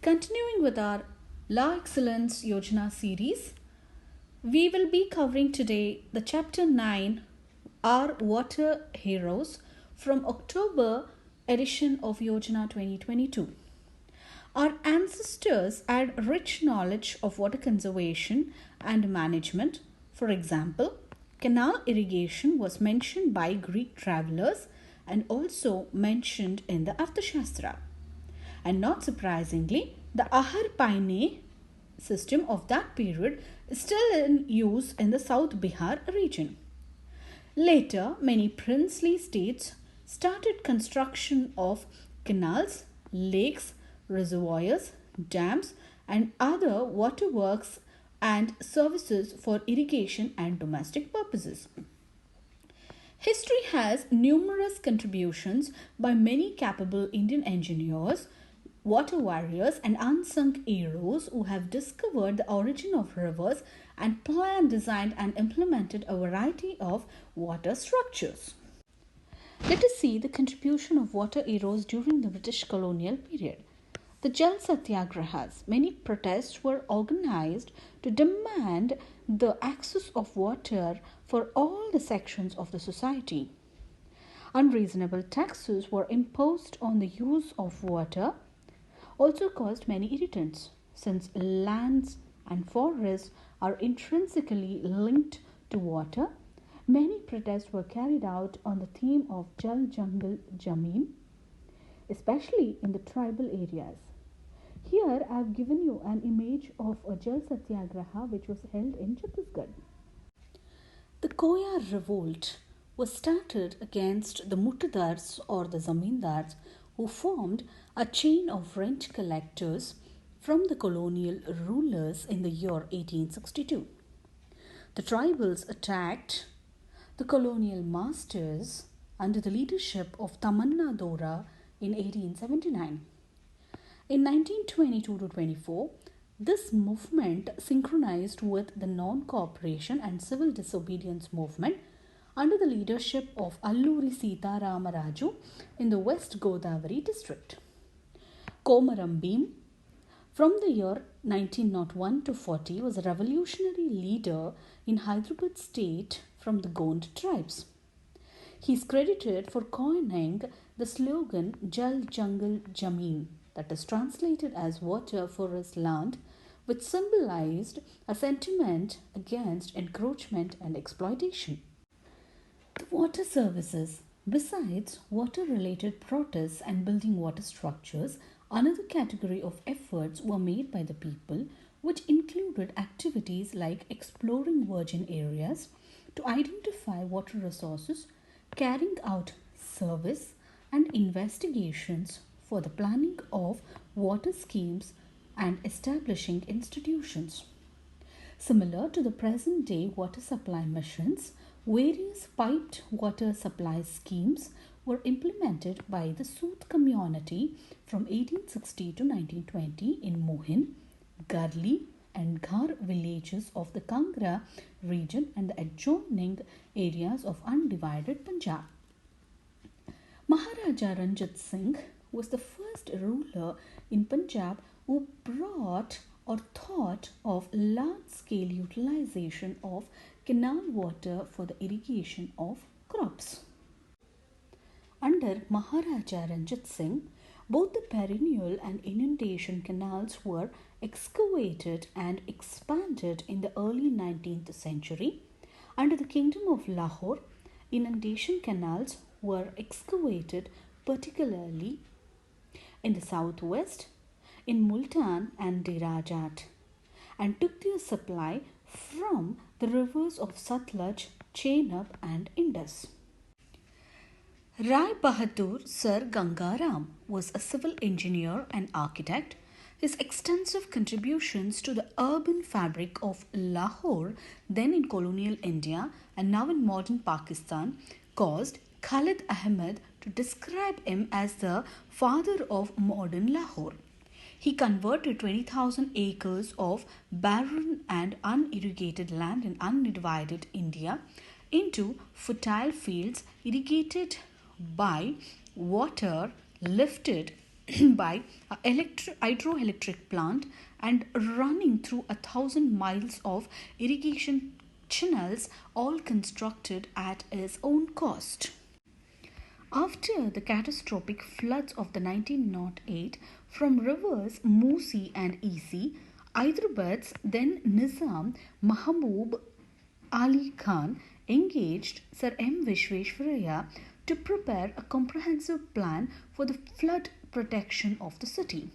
Continuing with our La Excellence Yojana series, we will be covering today the Chapter 9, Our Water Heroes, from October edition of Yojana 2022. Our ancestors had rich knowledge of water conservation and management. For example, canal irrigation was mentioned by Greek travelers and also mentioned in the Arthashastra. And not surprisingly, the Ahar Paine system of that period is still in use in the South Bihar region. Later, many princely states started construction of canals, lakes, reservoirs, dams, and other waterworks and services for irrigation and domestic purposes. History has numerous contributions by many capable Indian engineers, water warriors, and unsung heroes who have discovered the origin of rivers and planned, designed, and implemented a variety of water structures. Let us see the contribution of water heroes during the British colonial period. The Ajal Satyagrahas, many protests were organized to demand the access of water for all the sections of the society. Unreasonable taxes were imposed on the use of water, also caused many irritants, since lands and forests are intrinsically linked to water. Many protests were carried out on the theme of Jal Jangal Jameen, especially in the tribal areas. Here I have given you an image of Ajal Satyagraha which was held in Chhattisgarh. The Koya revolt was started against the Muttadars or the Zamindars, who formed a chain of rent collectors from the colonial rulers in the year 1862. The tribals attacked the colonial masters under the leadership of Tamanna Dora in 1879. In 1922-24, this movement synchronized with the non-cooperation and civil disobedience movement under the leadership of Alluri Sita Ramaraju in the West Godavari district. Komaram Bhim, from the year 1901 to 40, was a revolutionary leader in Hyderabad state from the Gond tribes. He is credited for coining the slogan Jal Jangal Jameen, that is translated as water for his land, which symbolized a sentiment against encroachment and exploitation. The water services, besides water-related protests and building water structures, another category of efforts were made by the people, which included activities like exploring virgin areas to identify water resources, carrying out service and investigations for the planning of water schemes and establishing institutions. Similar to the present-day water supply missions, various piped water supply schemes were implemented by the Sood community from 1860 to 1920 in Mohin, Garli and Ghar villages of the Kangra region and the adjoining areas of undivided Punjab. Maharaja Ranjit Singh was the first ruler in Punjab who brought or thought of large-scale utilization of canal water for the irrigation of crops. Under Maharaja Ranjit Singh, both the perennial and inundation canals were excavated and expanded in the early 19th century. Under the Kingdom of Lahore, inundation canals were excavated particularly in the southwest, in Multan and Dirajat, and took their supply from the rivers of Satluj, Chenab and Indus. Rai Bahadur Sir Ganga Ram was a civil engineer and architect. His extensive contributions to the urban fabric of Lahore, then in colonial India and now in modern Pakistan, caused Khalid Ahmed to describe him as the father of modern Lahore. He converted 20,000 acres of barren and unirrigated land in undivided India into fertile fields irrigated by water lifted by a hydroelectric plant and running through 1,000 miles of irrigation channels, all constructed at his own cost. After the catastrophic floods of the 1908 from rivers Musi and Isi, Hyderabad's then Nizam Mahmud Ali Khan engaged Sir M Visweeshwaraya to prepare a comprehensive plan for the flood protection of the city.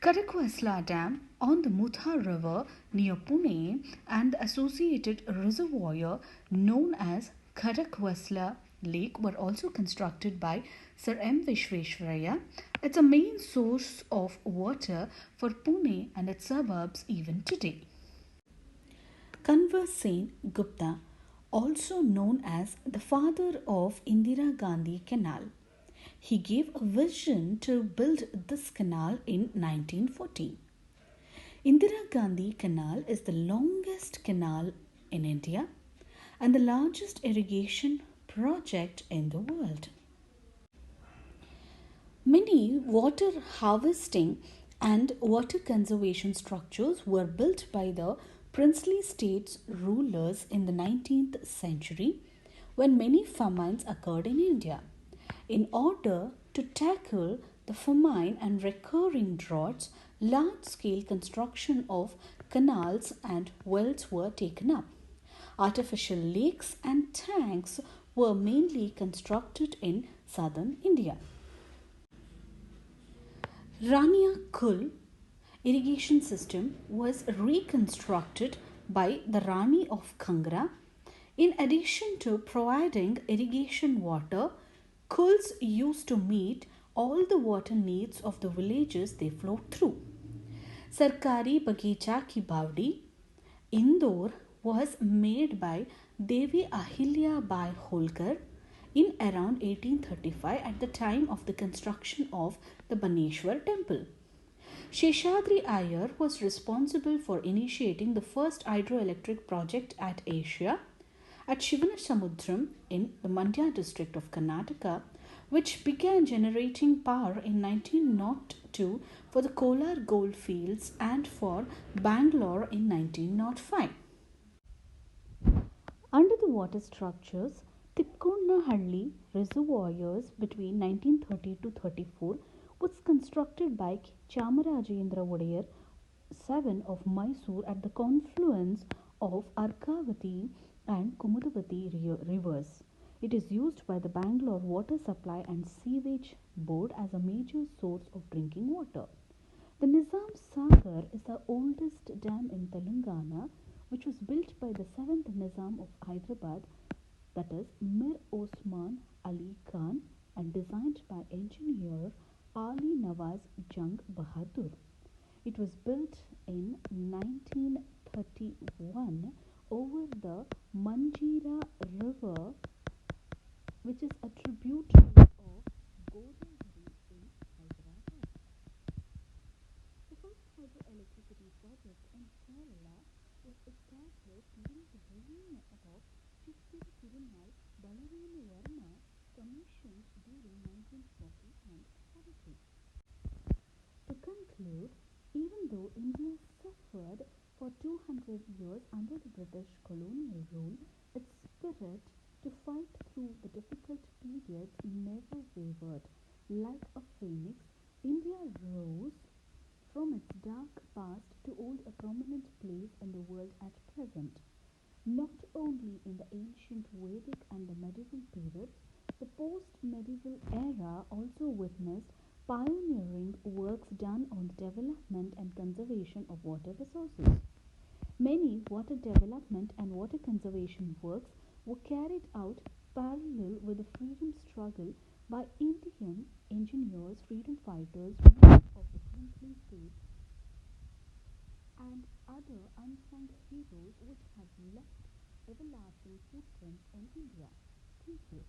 Kadakwesla Dam on the Mutha River near Pune and the associated reservoir known as Kadakwesla Lake were also constructed by Sir M Visweeshwaraya. It's a main source of water for Pune and its suburbs even today. Kanwar Sen Gupta, also known as the father of Indira Gandhi Canal. He gave a vision to build this canal in 1914. Indira Gandhi Canal is the longest canal in India and the largest irrigation project in the world. Many water harvesting and water conservation structures were built by the princely states rulers in the 19th century when many famines occurred in India. In order to tackle the famine and recurring droughts, large-scale construction of canals and wells were taken up. Artificial lakes and tanks were mainly constructed in southern India. Rania Kul irrigation system was reconstructed by the Rani of Kangra. In addition to providing irrigation water, Kuls used to meet all the water needs of the villages they flowed through. Sarkari Bagicha Ki Bavdi, Indore, was made by Devi Ahilya Bai Holkar in around 1835 at the time of the construction of the Baneshwar temple. Sheshadri Iyer was responsible for initiating the first hydroelectric project at Asia at Shivanasamudram in the Mandya district of Karnataka, which began generating power in 1902 for the Kolar goldfields and for Bangalore in 1905. Under the water structures, Tikkonnahalli Reservoirs between 1930 to 34 was constructed by Chamarajendra Wadiyar VII of Mysore at the confluence of Arkavati and Kumudavati rivers. It is used by the Bangalore Water Supply and Sewage Board as a major source of drinking water. The Nizam Sagar is the oldest dam in Telangana, which was built by the 7th Nizam of Hyderabad, that is Mir Osman Ali Khan, and designed by engineer Ali Nawaz Jung Bahadur. It was built in 1931 over the Manjira River, which is a tributary of Godavari in Hyderabad. The first hydroelectricity project in Kerala was established during the reign of Chittiri Tirumal Balarama Varma, commissioned during 1940 and 43. To conclude, even though India suffered for 200 years under the British colonial rule, its spirit to fight through the difficult periods never wavered. Like a phoenix, India rose from its dark past to hold a prominent place in the world at present. Not only in the ancient Vedic and the medieval periods, the post-medieval era also witnessed pioneering works done on the development and conservation of water resources. Many water development and water conservation works were carried out parallel with the freedom struggle by Indian engineers, freedom fighters, men of the princely states, and other unsung heroes which have left everlasting footprints in India. Thank you.